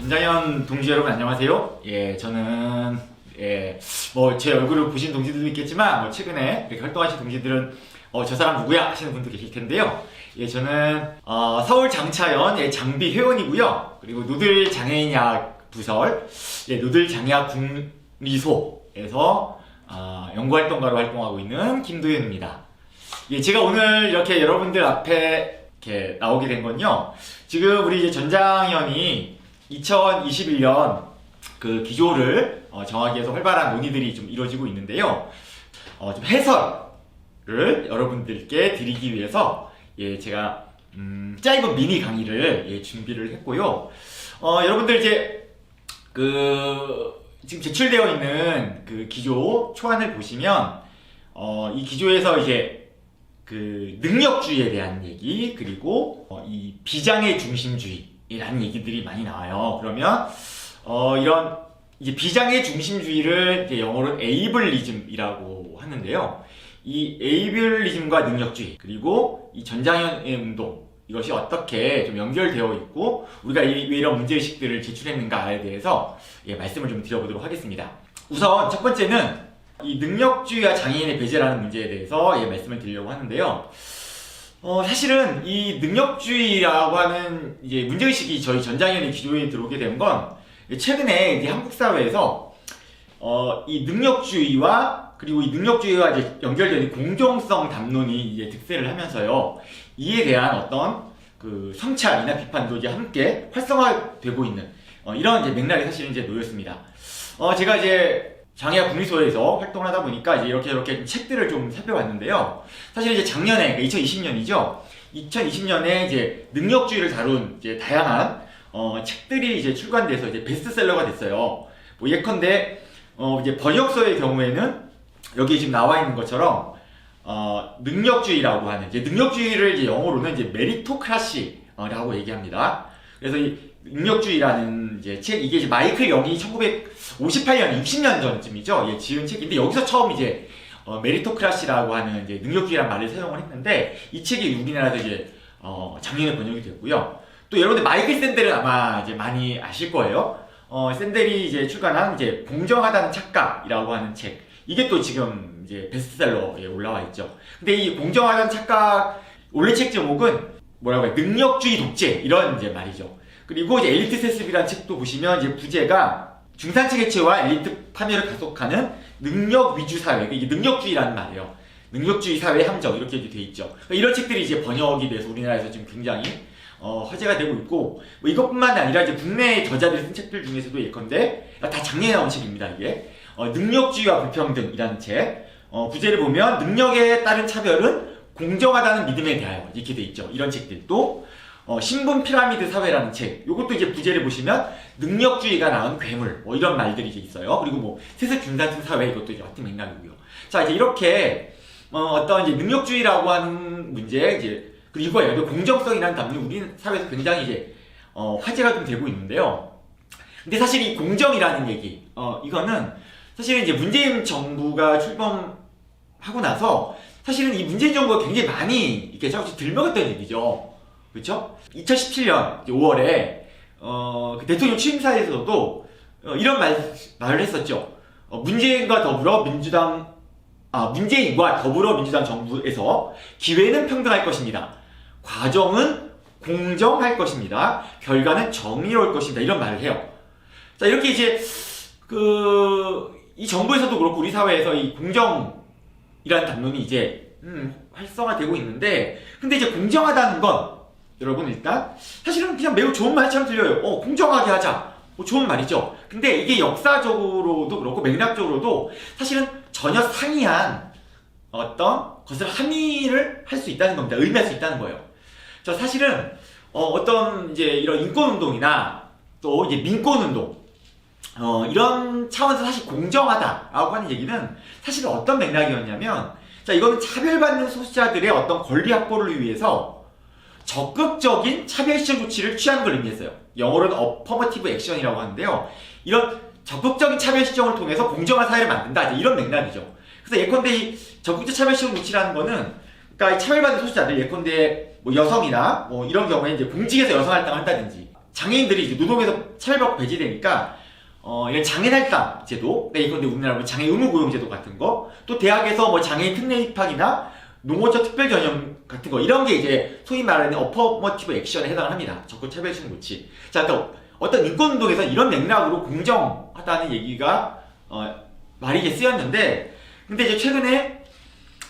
전장현 동지 여러분 안녕하세요. 저는 뭐 제 얼굴을 보신 동지들도 있겠지만 뭐 최근에 이렇게 활동하신 동지들은 저 사람 누구야 하시는 분도 계실 텐데요. 저는 서울 장차연 장비 회원이고요. 그리고 노들 장애인약 부설 노들 장애학 국리소에서 연구활동가로 활동하고 있는 김도현입니다. 제가 오늘 이렇게 여러분들 앞에 이렇게 나오게 된 건요. 지금 우리 이제 전장현이 2021년 그 기조를 정하기 위해서 활발한 논의들이 좀 이루어지고 있는데요. 좀 해설을 여러분들께 드리기 위해서 제가 짧은 미니 강의를 준비를 했고요. 여러분들 이제 지금 제출되어 있는 그 기조 초안을 보시면 이 기조에서 이제 그 능력주의에 대한 얘기 그리고 이 비장애 중심주의라는 얘기들이 많이 나와요. 그러면 이런 이제 비장애 중심주의를 이제 영어로는 에이블리즘이라고 하는데요. 이 에이블리즘과 능력주의 그리고 이 전장현의 운동 이것이 어떻게 좀 연결되어 있고 우리가 왜 이런 문제의식들을 제출했는가에 대해서 말씀을 좀 드려보도록 하겠습니다. 우선 첫 번째는 이 능력주의와 장애인의 배제라는 문제에 대해서 말씀을 드리려고 하는데요. 사실은 이 능력주의라고 하는 이제 문제의식이 저희 전장현의 기조에 들어오게 된 건 최근에 이제 한국 사회에서 이 능력주의와 그리고 이 능력주의와 이제 연결되는 공정성 담론이 이제 득세를 하면서요. 이에 대한 어떤 그 성찰이나 비판도 이제 함께 활성화되고 있는 이런 이제 맥락이 사실은 이제 놓였습니다. 제가 이제 장애학 국리소에서 활동을 하다 보니까 이제 이렇게 책들을 좀 살펴봤는데요. 사실 이제 작년에 2020년이죠. 2020년에 이제 능력주의를 다룬 이제 다양한 책들이 이제 출간돼서 이제 베스트셀러가 됐어요. 뭐 예컨대 이제 번역서의 경우에는 여기 지금 나와 있는 것처럼 능력주의라고 하는 이제 능력주의를 이제 영어로는 이제 메리토크라시라고 얘기합니다. 그래서 이 능력주의라는 이제 책 이게 이제 마이클 영이 1958년 60년 전쯤이죠. 지은 책인데 여기서 처음 이제 메리토크라시라고 하는 이제 능력주의라는 말을 사용을 했는데 이 책이 우리나라에서 이제 작년에 번역이 됐고요. 또 여러분들 마이클 샌델은 아마 이제 많이 아실 거예요. 샌델이 이제 출간한 이제 공정하다는 착각이라고 하는 책. 이게 또 지금 이제 베스트셀러에 올라와 있죠. 근데 이 공정하다는 착각 원래 책 제목은 뭐라고 해요? 능력주의 독재 이런 이제 말이죠. 그리고 이제 엘리트 세습이라는 책도 보시면 이제 부제가 중산층 해체와 엘리트 파멸을 가속하는 능력 위주 사회. 이게 능력주의라는 말이에요. 능력주의 사회의 함정 이렇게 돼 있죠. 이런 책들이 이제 번역이 돼서 우리나라에서 지금 굉장히 화제가 되고 있고 뭐 이것뿐만 아니라 이제 국내 저자들이 쓴 책들 중에서도 예컨대 다 작년에 나온 책입니다. 이게 능력주의와 불평등이라는 책. 부제를 보면 능력에 따른 차별은 공정하다는 믿음에 대하여 이렇게 돼 있죠. 이런 책들도 신분 피라미드 사회라는 책. 요것도 이제 부제를 보시면 능력주의가 낳은 괴물 뭐 이런 말들이 이제 있어요. 그리고 뭐 세습 중산층 사회 이것도 이제 같은 맥락이고요. 자 이제 이렇게 어떤 이제 능력주의라고 하는 문제 이제 그리고 이거예요. 공정성이라는 단문이 우리 사회에서 굉장히 이제 화제가 좀 되고 있는데요. 근데 사실 이 공정이라는 얘기 이거는 사실은 이제 문재인 정부가 출범하고 나서 사실은 이 문재인 정부가 굉장히 많이 이렇게 자꾸 들먹였던 얘기죠. 그렇죠? 2017년 5월에 그 대통령 취임사에서도 이런 말을 했었죠. 문재인과 더불어민주당 정부에서 기회는 평등할 것입니다. 과정은 공정할 것입니다. 결과는 정의로울 것입니다. 이런 말을 해요. 자 이렇게 이제 이 정부에서도 그렇고 우리 사회에서 이 공정이라는 담론이 이제 활성화되고 있는데 근데 이제 공정하다는 건 여러분 일단 사실은 그냥 매우 좋은 말처럼 들려요. 공정하게 하자. 좋은 말이죠. 근데 이게 역사적으로도 그렇고 맥락적으로도 사실은 전혀 상이한 어떤 것을 함의를 할 수 있다는 겁니다. 의미할 수 있다는 거예요. 저 사실은 어떤 이제 이런 인권운동이나 또 이제 민권운동 이런 차원에서 사실 공정하다라고 하는 얘기는 사실은 어떤 맥락이었냐면 자 이거는 차별받는 소수자들의 어떤 권리 확보를 위해서 적극적인 차별시정 조치를 취하는 걸 의미했어요. 영어로는 affirmative action이라고 하는데요. 이런 적극적인 차별시정을 통해서 공정한 사회를 만든다. 이런 맥락이죠. 그래서 예컨대 이 적극적 차별시정 조치라는 거는 그러니까 이 차별받는 소수자들 예컨대 뭐 여성이나 뭐 이런 경우에 이제 공직에서 여성 할당을 한다든지 장애인들이 이제 노동에서 차별받고 배제되니까 이런 장애할당 제도, 네, 이건데 우리나라 장애 의무 고용 제도 같은 거, 또 대학에서 뭐 장애인 특례 입학이나 노무처 특별 전형 같은 거, 이런 게 이제 소위 말하는 어퍼머티브 액션에 해당을 합니다. 적극 차별식 조치. 자, 그러니까 어떤 인권운동에서 이런 맥락으로 공정하다는 얘기가 말이 이제 쓰였는데, 근데 이제 최근에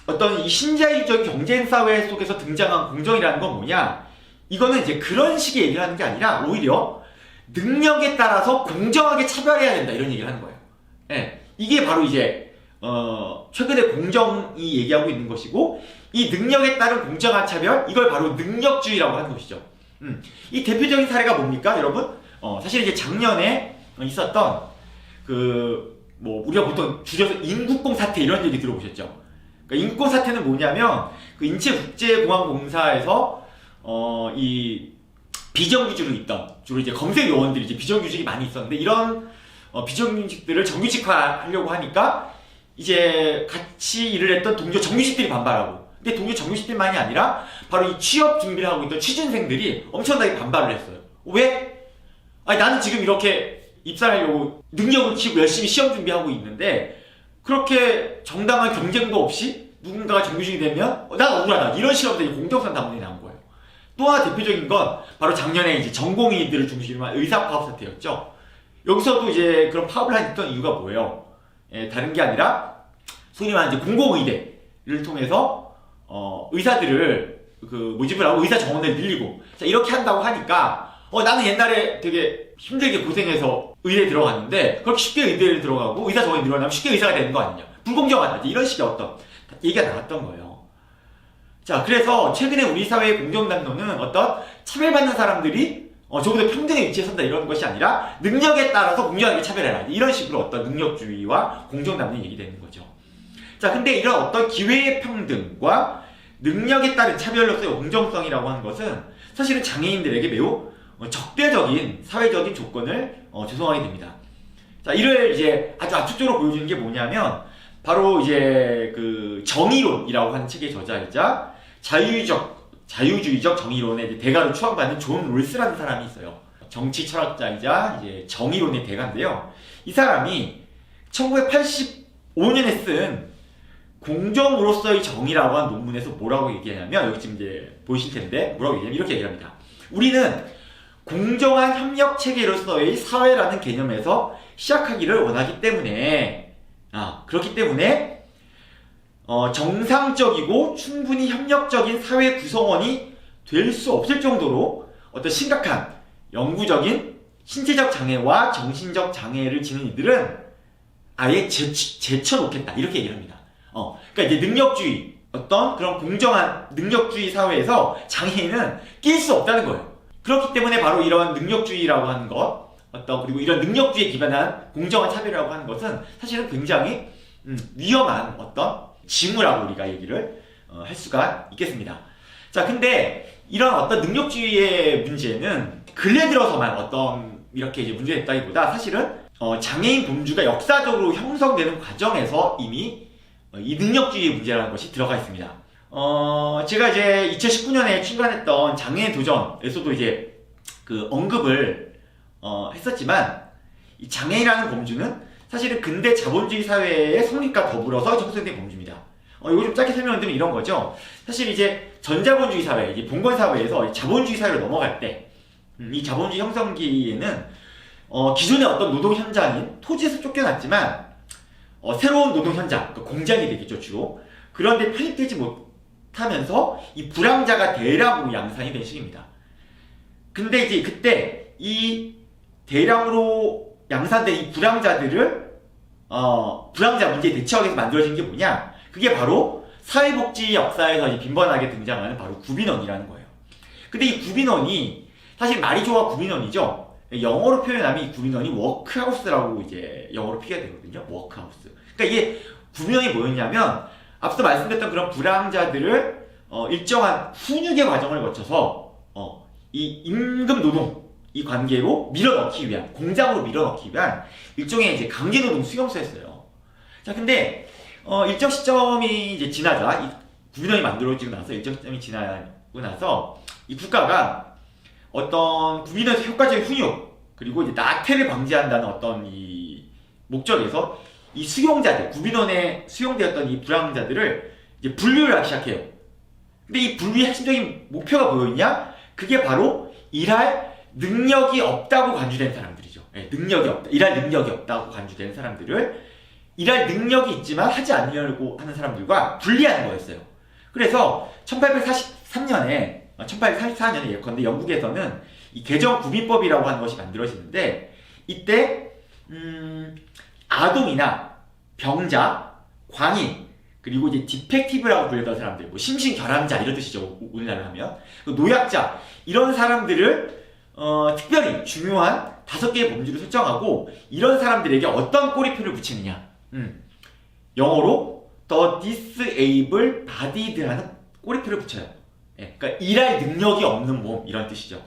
어떤 이 신자유적 경쟁 사회 속에서 등장한 공정이라는 건 뭐냐? 이거는 이제 그런 식의 얘기를 하는 게 아니라 오히려 능력에 따라서 공정하게 차별해야 된다, 이런 얘기를 하는 거예요. 예, 이게 바로 이제 최근에 공정이 얘기하고 있는 것이고, 이 능력에 따른 공정한 차별, 이걸 바로 능력주의라고 하는 것이죠. 이 대표적인 사례가 뭡니까, 여러분? 사실 이제 작년에 있었던 뭐 우리가 보통 줄여서 인국공 사태, 이런 얘기 들어보셨죠? 그러니까 인국공 사태는 뭐냐면 그 인체국제공항공사에서 이 비정규직으로 있던, 주로 이제 검색 요원들이 이제 비정규직이 많이 있었는데, 이런 비정규직들을 정규직화하려고 하니까 이제 같이 일을 했던 동료 정규직들이 반발하고, 근데 동료 정규직들만이 아니라 바로 이 취업 준비를 하고 있던 취준생들이 엄청나게 반발을 했어요. 왜? 아니, 나는 지금 이렇게 입사하려고 능력을 키우고 열심히 시험 준비하고 있는데 그렇게 정당한 경쟁도 없이 누군가가 정규직이 되면 난 억울하다, 이런 식으로 공정성 담론이 나온 거예요. 또 하나 대표적인 건 바로 작년에 이제 전공의들을 중심으로 한 의사 파업 사태였죠. 여기서도 이제 그런 파업을 했던 이유가 뭐예요? 다른 게 아니라 소위 말하는 이제 공공의대를 통해서 의사들을 모집을 하고 의사 정원을 늘리고, 자, 이렇게 한다고 하니까 나는 옛날에 되게 힘들게 고생해서 의대에 들어갔는데 그렇게 쉽게 의대를 들어가고 의사 정원이 늘어나면 쉽게 의사가 되는 거 아니냐, 불공정하다, 이런 식의 어떤 얘기가 나왔던 거예요. 자, 그래서 최근에 우리 사회의 공정담론은 어떤 차별받는 사람들이 적어도 평등의 위치에 선다, 이런 것이 아니라 능력에 따라서 공정하게 차별해라, 이런 식으로 어떤 능력주의와 공정담론이 얘기되는 거죠. 자, 근데 이런 어떤 기회의 평등과 능력에 따른 차별로서의 공정성이라고 하는 것은 사실은 장애인들에게 매우 적대적인 사회적인 조건을 조성하게 됩니다. 자, 이를 이제 아주 압축적으로 보여주는 게 뭐냐면 바로 이제 그 정의론이라고 하는 책의 저자이자 자유주의적 정의론의 대가로 추앙받는 존 롤스라는 사람이 있어요. 정치 철학자이자 이제 정의론의 대가인데요. 이 사람이 1985년에 쓴 공정으로서의 정의라고 하는 논문에서 뭐라고 얘기하냐면, 여기 지금 이제 보이실 텐데 뭐라고 얘기하냐면 이렇게 얘기합니다. 우리는 공정한 협력 체계로서의 사회라는 개념에서 시작하기를 원하기 때문에, 그렇기 때문에 정상적이고 충분히 협력적인 사회 구성원이 될 수 없을 정도로 어떤 심각한 영구적인 신체적 장애와 정신적 장애를 지닌 이들은 아예 제쳐놓겠다, 이렇게 얘기를 합니다. 그러니까 이제 능력주의, 어떤 그런 공정한 능력주의 사회에서 장애인은 낄 수 없다는 거예요. 그렇기 때문에 바로 이런 능력주의라고 하는 것, 그리고 이런 능력주의에 기반한 공정한 차별이라고 하는 것은 사실은 굉장히 위험한 어떤 징후라고 우리가 얘기를 할 수가 있겠습니다. 자, 근데 이런 어떤 능력주의의 문제는 근래 들어서만 어떤 이렇게 이제 문제됐다기보다 사실은 장애인 범주가 역사적으로 형성되는 과정에서 이미 이 능력주의 문제라는 것이 들어가 있습니다. 제가 이제 2019년에 출간했던 장애인 도전에서도 이제 그 언급을 했었지만, 이 장애인이라는 범주는 사실은 근대 자본주의 사회의 성립과 더불어서 형성된 범주입니다. 이거 좀 짧게 설명드리면 이런 거죠. 사실 이제 전자본주의 사회, 이제 봉건 사회에서 자본주의 사회로 넘어갈 때, 이 자본주의 형성기에는 기존의 어떤 노동 현장인 토지에서 쫓겨났지만 새로운 노동 현장, 그러니까 공장이 되겠죠, 주로. 그런데 편입되지 못하면서 이 불황자가 대량으로 양산이 된 시기입니다. 근데 이제 그때 이 대량으로 양산된 이 불황자들을 불황자 문제에 대처하기 위해서 만들어진 게 뭐냐? 그게 바로 사회복지 역사에서 이제 빈번하게 등장하는 바로 구빈원이라는 거예요. 근데 이 구빈원이 사실 말이 좋아 구빈원이죠. 영어로 표현하면 이 구빈원이 워크하우스라고 이제 영어로 표기가 되거든요. 워크하우스. 그러니까 이게 구빈원이 뭐였냐면 앞서 말씀드렸던 그런 불황자들을 일정한 훈육의 과정을 거쳐서 이 임금 노동 이 관계로 밀어넣기 위한, 공장으로 밀어넣기 위한 일종의 이제 강제노동 수용소였어요. 자, 근데 일정 시점이 이제 지나자, 이 구빈원이 만들어지고 나서 일정 시점이 지나고 나서 이 국가가 어떤 구비너에서 효과적인 훈육 그리고 이제 낙태를 방지한다는 어떤 이 목적에서 이 수용자들, 구비넌에 수용되었던 이 불황자들을 이제 분류를 하기 시작해요. 근데 이 분류의 핵심적인 목표가 뭐였냐? 그게 바로 일할 능력이 없다고 간주된 사람들이죠. 네, 능력이 없다. 일할 능력이 없다고 간주된 사람들을 일할 능력이 있지만 하지 않으려고 하는 사람들과 분리하는 거였어요. 그래서 1843년에 1844년에 예컨대 영국에서는 이 개정구비법이라고 하는 것이 만들어지는데 이때 아동이나 병자, 광인 그리고 이제 디펙티브라고 불리던 사람들, 뭐 심신결함자 이런 뜻이죠. 우리나라로 하면 노약자 이런 사람들을 특별히 중요한 5개의 범주를 설정하고 이런 사람들에게 어떤 꼬리표를 붙이느냐. 영어로 the disabled body라는 꼬리표를 붙여요. 예, 그러니까 일할 능력이 없는 몸 이런 뜻이죠.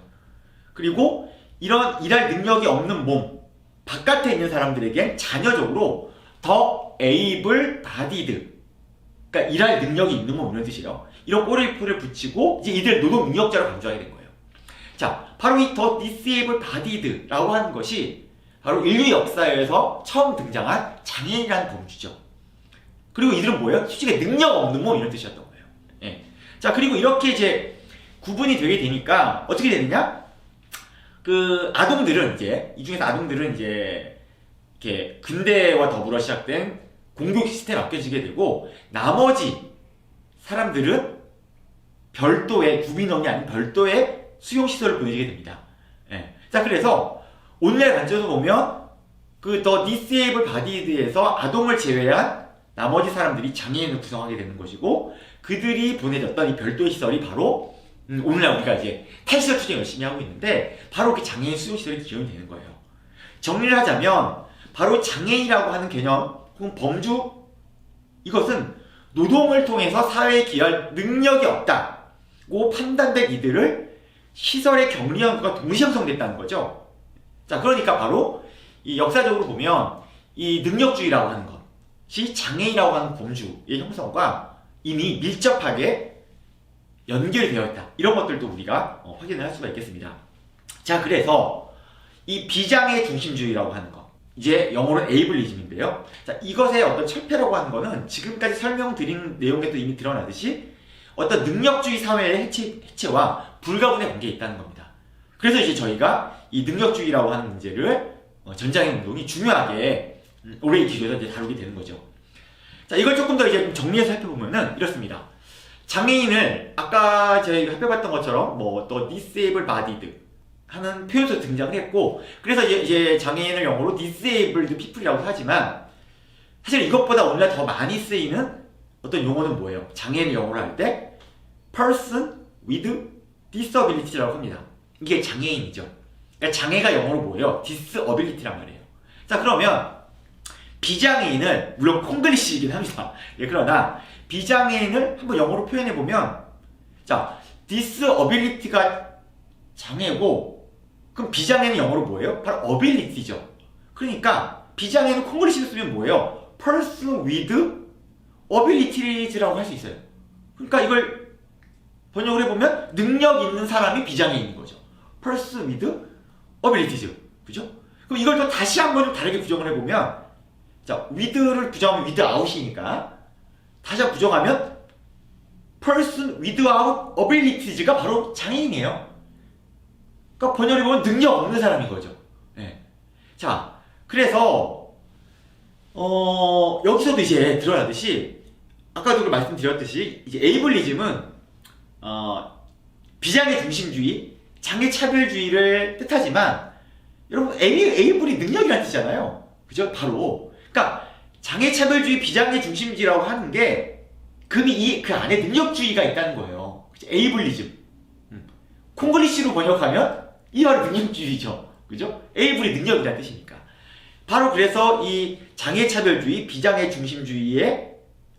그리고 이런 일할 능력이 없는 몸 바깥에 있는 사람들에겐 자녀적으로 the able bodied 그러니까 일할 능력이 있는 몸 이런 뜻이에요. 이런 꼬리표를 붙이고 이제 이들 노동 능력자로 간주하게 된 거예요. 자, 바로 이 the disabled bodied라고 하는 것이 바로 인류 역사에서 처음 등장한 장애인이라는 범주죠. 그리고 이들은 뭐예요? 솔직히 능력 없는 몸 이런 뜻이었던 거예요. 예. 자, 그리고 이렇게 이제 구분이 되게 되니까 어떻게 되느냐? 그 아동들은 이제 이 중에서 아동들은 이제 이렇게 근대와 더불어 시작된 공교육 시스템에 맡겨지게 되고 나머지 사람들은 별도의 구비넌이 아닌 별도의 수용시설을 보내지게 됩니다. 예. 자, 그래서 오늘날 관점에서 보면 그 The Disabled Bodied에서 아동을 제외한 나머지 사람들이 장애인을 구성하게 되는 것이고 그들이 보내졌던 이 별도의 시설이 바로 오늘날 우리가 이제 탈시설 투쟁 열심히 하고 있는데 바로 그 장애인 수용시설이 기원이 되는 거예요. 정리를 하자면 바로 장애인이라고 하는 개념 혹은 범주 이것은 노동을 통해서 사회에 기여할 능력이 없다고 판단된 이들을 시설에 격리한 것과 동시 형성됐다는 거죠. 자, 그러니까 바로 이 역사적으로 보면 이 능력주의라고 하는 것이 장애인이라고 하는 범주의 형성과 이미 밀접하게 연결이 되어 있다. 이런 것들도 우리가 확인을 할 수가 있겠습니다. 자, 그래서 이 비장애 중심주의라고 하는 것 이제 영어로는 에이블리즘인데요. 자, 이것의 어떤 철폐라고 하는 거는 지금까지 설명드린 내용에도 이미 드러나듯이 어떤 능력주의 사회의 해체와 불가분의 관계에 있다는 겁니다. 그래서 이제 저희가 이 능력주의라고 하는 문제를 전장애 운동이 중요하게 올해 이 기조에서 이제 다루게 되는 거죠. 자, 이걸 조금 더 이제 정리해서 살펴보면은 이렇습니다. 장애인을 아까 저희가 살펴봤던 것처럼 뭐 또 disabled bodied 하는 표현도 등장을 했고 그래서 이제 장애인을 영어로 disabled people이라고 하지만 사실 이것보다 오늘날 더 많이 쓰이는 어떤 용어는 뭐예요? 장애인을 영어로 할 때 person with disability라고 합니다. 이게 장애인이죠. 그러니까 장애가 영어로 뭐예요? disability란 말이에요. 자, 그러면 비장애인을 물론 콩글리시이긴 합니다. 예, 그러나 비장애인을 한번 영어로 표현해보면 자, disability가 장애고 그럼 비장애는 영어로 뭐예요? 바로 ability죠. 그러니까 비장애는 콩글리시로 쓰면 뭐예요? person with abilities라고 할 수 있어요. 그러니까 이걸 번역을 해보면 능력 있는 사람이 비장애인인 거죠. person with abilities. 그죠? 그럼 이걸 또 다시 한번 좀 다르게 부정을 해보면 자, with를 부정하면 without이니까 다시 한번 부정하면 person without abilities가 바로 장애인이에요. 그러니까 번역을 보면 능력 없는 사람인 거죠. 네. 자, 그래서 여기서도 이제 드러나듯이 아까도 말씀드렸듯이 이제 에이블리즘은 비장애 중심주의, 장애 차별주의를 뜻하지만 여러분 에이블이 능력이라는 뜻이잖아요. 그죠? 바로 그러니까 장애 차별주의, 비장애 중심주의라고 하는 게 그 안에 능력주의가 있다는 거예요. 그죠? 에이블리즘. 콩글리시로 번역하면 이 바로 능력주의죠. 그죠? 에이블이 능력이라는 뜻이니까. 바로 그래서 이 장애 차별주의, 비장애 중심주의의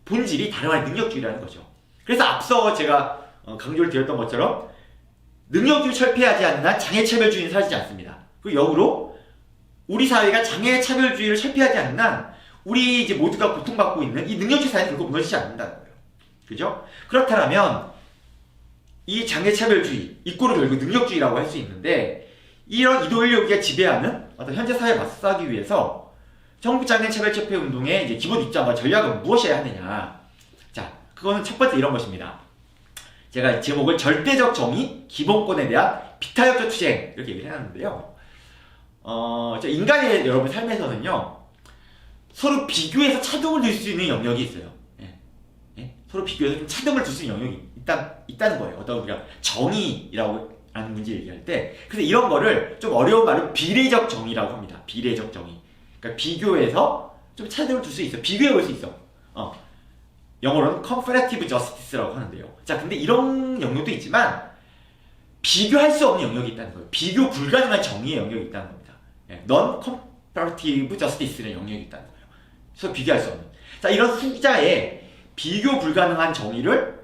본질이 다른 말의 능력주의라는 거죠. 그래서 앞서 제가 강조를 드렸던 것처럼 능력주의를 철폐하지 않는 한 장애 차별주의는 사라지지 않습니다. 그리고 역으로 우리 사회가 장애 차별주의를 철폐하지 않는 한 우리 이제 모두가 고통받고 있는 이 능력주의 사회는 결국 무너지지 않는다는 거예요. 그죠? 그렇다면 이 장애차별주의, 이꼬르 결국 능력주의라고 할 수 있는데 이런 이데올로기가 지배하는 어떤 현재 사회에 맞서기 위해서 정부 장애차별철폐 운동의 이제 기본 입장과 전략은 무엇이어야 하느냐. 자, 그거는 첫 번째 이런 것입니다. 제가 제목을 절대적 정의, 기본권에 대한 비타협조 투쟁 이렇게 얘기를 해놨는데요. 인간의 여러분 삶에서는요, 서로 비교해서 차등을 둘 수 있는 영역이 있어요. 서로 비교해서 좀 차등을 둘 수 있는 영역이 있다는 거예요. 어떤 우리가 정의라고 하는 문제 얘기할 때. 그래서 이런 거를 좀 어려운 말로 비례적 정의라고 합니다. 비례적 정의. 그러니까 비교해서 좀 차등을 둘 수 있어. 비교해 볼 수 있어. 영어로는 comparative justice라고 하는데요. 자, 근데 이런 영역도 있지만 비교할 수 없는 영역이 있다는 거예요. 비교 불가능한 정의의 영역이 있다는 겁니다. non-comparative justice라는 영역이 있다는 거예요. 그래서 비교할 수 없는. 자, 이런 숫자에 비교 불가능한 정의를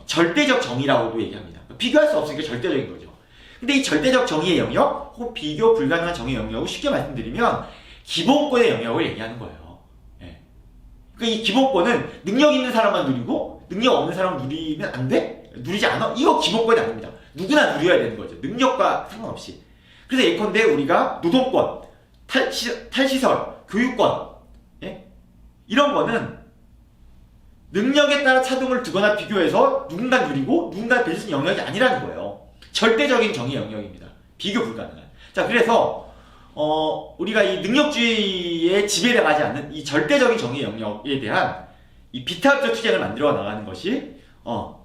절대적 정의라고도 얘기합니다. 비교할 수 없으니까 절대적인 거죠. 근데 이 절대적 정의의 영역, 혹은 비교 불가능한 정의의 영역을 쉽게 말씀드리면 기본권의 영역을 얘기하는 거예요. 그러니까 이 기본권은 능력 있는 사람만 누리고 능력 없는 사람은 누리면 안 돼? 누리지 않아? 이거 기본권이 아닙니다. 누구나 누려야 되는 거죠. 능력과 상관없이. 그래서 예컨대 우리가 노동권, 탈시설, 교육권, 이런 거는 능력에 따라 차등을 두거나 비교해서 누군가 누리고 누군가 뺄 수 있는 영역이 아니라는 거예요. 절대적인 정의 영역입니다. 비교 불가능한. 자, 그래서 우리가 이 능력주의에 지배당하지 않는 이 절대적인 정의 영역에 대한 이 비타협조 투쟁을 만들어 나가는 것이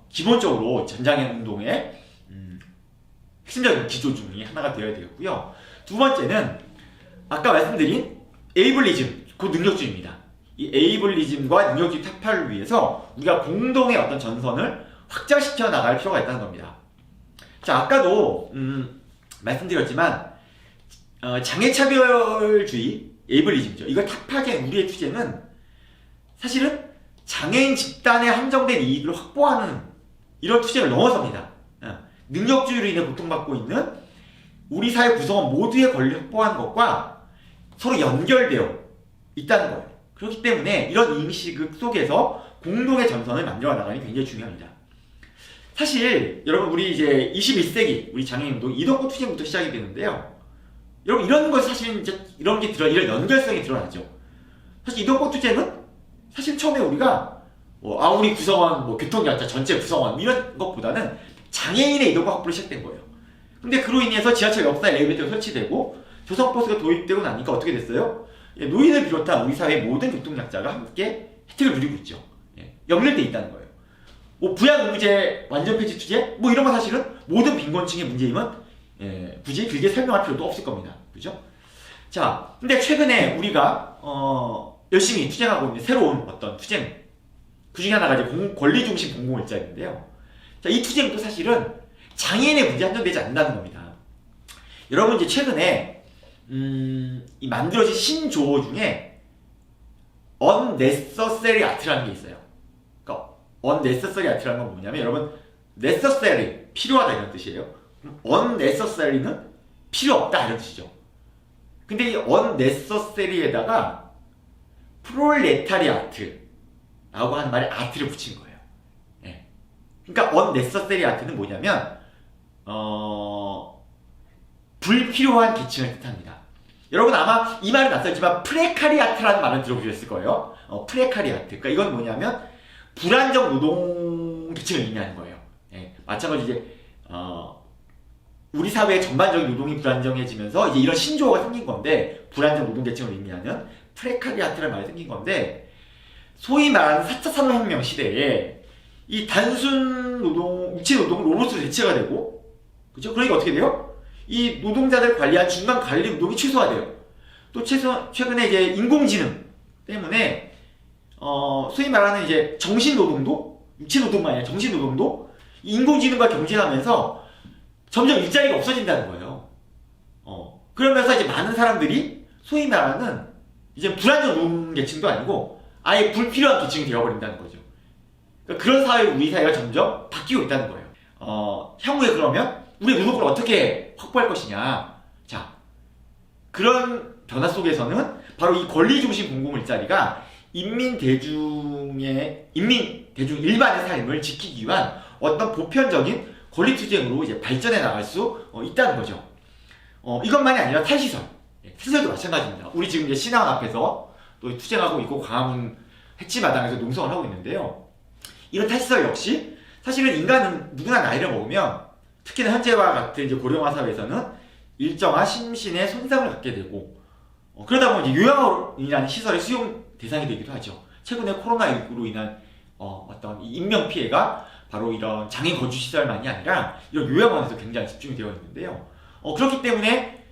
기본적으로 전장애 운동의 핵심적인 기조 중에 하나가 되어야 되겠고요. 두 번째는 아까 말씀드린 에이블리즘, 그 능력주의입니다. 이 에이블리즘과 능력주의 타파를 위해서 우리가 공동의 어떤 전선을 확장시켜 나갈 필요가 있다는 겁니다. 자, 아까도 말씀드렸지만 장애차별주의, 에이블리즘이죠. 이걸 타파하기엔 우리의 투쟁은 사실은 장애인 집단에 한정된 이익을 확보하는 이런 투쟁을 넘어섭니다. 능력주의로 인해 고통받고 있는 우리 사회 구성원 모두의 권리 확보하는 것과 서로 연결되어 있다는 거예요. 그렇기 때문에 이런 인식 속에서 공동의 전선을 만들어 나가는 게 굉장히 중요합니다. 사실 여러분 우리 이제 21세기 우리 장애인운동 이동권 투쟁부터 시작이 되는데요. 여러분 이런 거 사실 이제 이런 연결성이 드러나죠. 사실 이동권 투쟁은 사실 처음에 우리가 우리 구성원 교통약자 전체 구성원 이런 것보다는 장애인의 이동권 확보로 시작된 거예요. 근데 그로 인해서 지하철 옆사에 엘리베이터가 설치되고 조선버스가 도입되고 나니까 어떻게 됐어요? 노인을 비롯한 우리 사회의 모든 교통약자가 함께 혜택을 누리고 있죠. 연결돼 있다는 거예요. 부양의무제 완전 폐지 투쟁 이런 거 사실은 모든 빈곤층의 문제임은 굳이 길게 설명할 필요도 없을 겁니다. 그죠? 자, 근데 최근에 우리가 열심히 투쟁하고 있는 새로운 어떤 투쟁 그 중에 하나가 이제 권리중심 공공일자리인데요. 자, 이 투쟁도 사실은 장애인의 문제 한정되지 않는다는 겁니다. 여러분 이제 최근에 이 만들어진 신조어 중에 unnecessary art라는 게 있어요. 그러니까 unnecessary art라는 건 뭐냐면 여러분 necessary 필요하다 이런 뜻이에요. unnecessary는 필요 없다 이런 뜻이죠. 근데 이 unnecessary에다가 proletariat라고 하는 말에 art를 붙인 거예요. 그러니까 unnecessary art는 뭐냐면 불필요한 계층을 뜻합니다. 여러분 아마 이 말은 낯설지만 프레카리아트라는 말을 들어보셨을 거예요. 프레카리아트. 그러니까 이건 뭐냐면 불안정 노동 계층을 의미하는 거예요. 마찬가지로 이제 우리 사회의 전반적인 노동이 불안정해지면서 이제 이런 신조어가 생긴 건데 불안정 노동 계층을 의미하는 프레카리아트라는 말이 생긴 건데 소위 말하는 4차 산업혁명 시대에 이 단순 노동, 육체 노동은 로봇으로 대체가 되고 그죠? 그러니까 어떻게 돼요? 이 노동자들 관리한 중간 관리 노동이 최소화돼요. 또 최근에 이제 인공지능 때문에 소위 말하는 이제 정신 노동도 육체 노동만 아니라 정신 노동도 인공지능과 경쟁하면서 점점 일자리가 없어진다는 거예요. 그러면서 이제 많은 사람들이 소위 말하는 이제 불안정 노동 계층도 아니고 아예 불필요한 계층이 되어버린다는 거죠. 그러니까 그런 사회 우리 사회가 점점 바뀌고 있다는 거예요. 향후에 그러면 우리 노동권을 어떻게 확보할 것이냐. 자, 그런 변화 속에서는 바로 이 권리중심 공공일자리가 인민 대중 일반의 삶을 지키기 위한 어떤 보편적인 권리투쟁으로 이제 발전해 나갈 수 있다는 거죠. 이것만이 아니라 탈시설. 탈시설도 마찬가지입니다. 우리 지금 이제 신화원 앞에서 또 투쟁하고 있고 광화문 해치마당에서 농성을 하고 있는데요. 이런 탈시설 역시 사실은 인간은 누구나 나이를 먹으면 특히나 현재와 같은 이제 고령화 사회에서는 일정한 심신의 손상을 갖게 되고 그러다 보면 이제 요양원이라는 시설의 수용 대상이 되기도 하죠. 최근에 코로나19로 인한 어떤 인명 피해가 바로 이런 장애인 거주 시설만이 아니라 이런 요양원에서 굉장히 집중이 되어 있는데요. 그렇기 때문에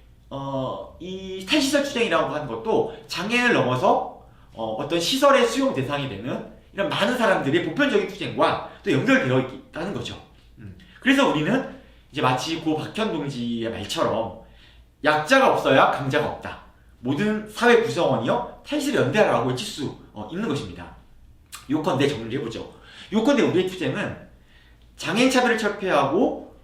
이 탈시설 투쟁이라고 하는 것도 장애인을 넘어서 어떤 시설의 수용 대상이 되는 이런 많은 사람들의 보편적인 투쟁과 또 연결되어 있다는 거죠. 그래서 우리는 이제 마치 고 박현 동지의 말처럼 약자가 없어야 강자가 없다. 모든 사회 구성원이요 탈시를 연대하라고 외칠 수 있는 것입니다. 요컨대 정리를 해보죠. 요컨대 우리의 투쟁은 장애인 차별을 철폐하고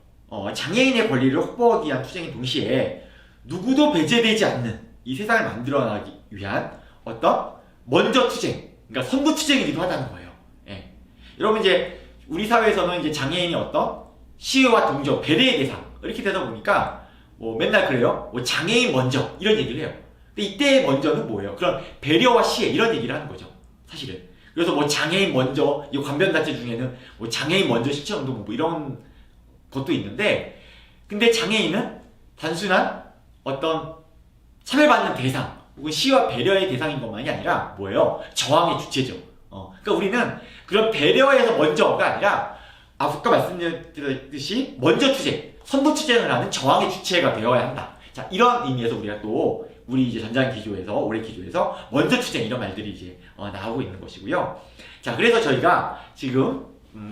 장애인의 권리를 확보하기 위한 투쟁인 동시에 누구도 배제되지 않는 이 세상을 만들어나기 위한 어떤 먼저 투쟁, 그러니까 선두 투쟁이기도 하다는 거예요. 예. 여러분 이제 우리 사회에서는 이제 장애인이 어떤 시혜와 동정, 배려의 대상 이렇게 되다 보니까 뭐 맨날 그래요. 뭐 장애인 먼저 이런 얘기를 해요. 근데 이때 먼저는 뭐예요? 그런 배려와 시혜 이런 얘기를 하는 거죠. 사실은. 그래서 뭐 장애인 먼저 이 관변단체 중에는 뭐 장애인 먼저 실천운동 뭐 이런 것도 있는데 근데 장애인은 단순한 어떤 차별받는 대상 혹은 시와 배려의 대상인 것만이 아니라 뭐예요? 저항의 주체죠. 그러니까 우리는 그런 배려에서 먼저가 아니라 아까 말씀드렸듯이 먼저 투쟁, 선도 투쟁을 하는 저항의 주체가 되어야 한다. 자, 이런 의미에서 우리가 또 우리 이제 전장 기조에서 올해 기조에서 먼저 투쟁 이런 말들이 이제 나오고 있는 것이고요. 자, 그래서 저희가 지금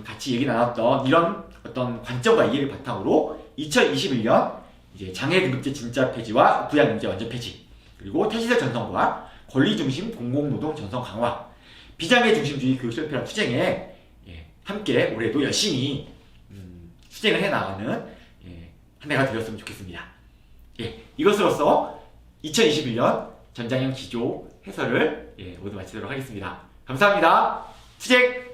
같이 얘기 나눴던 이런 어떤 관점과 이해를 바탕으로 2021년 이제 장애 등급제 진짜 폐지와 부양 문제 완전 폐지 그리고 탈시설 전성과 권리중심 공공노동 전성 강화 비장애 중심주의 교육 실패란 투쟁에 함께 올해도 열심히 투쟁을 해나가는 한 해가 되었으면 좋겠습니다. 이것으로써 2021년 전장형 기조 해설을 모두 마치도록 하겠습니다. 감사합니다. 투쟁!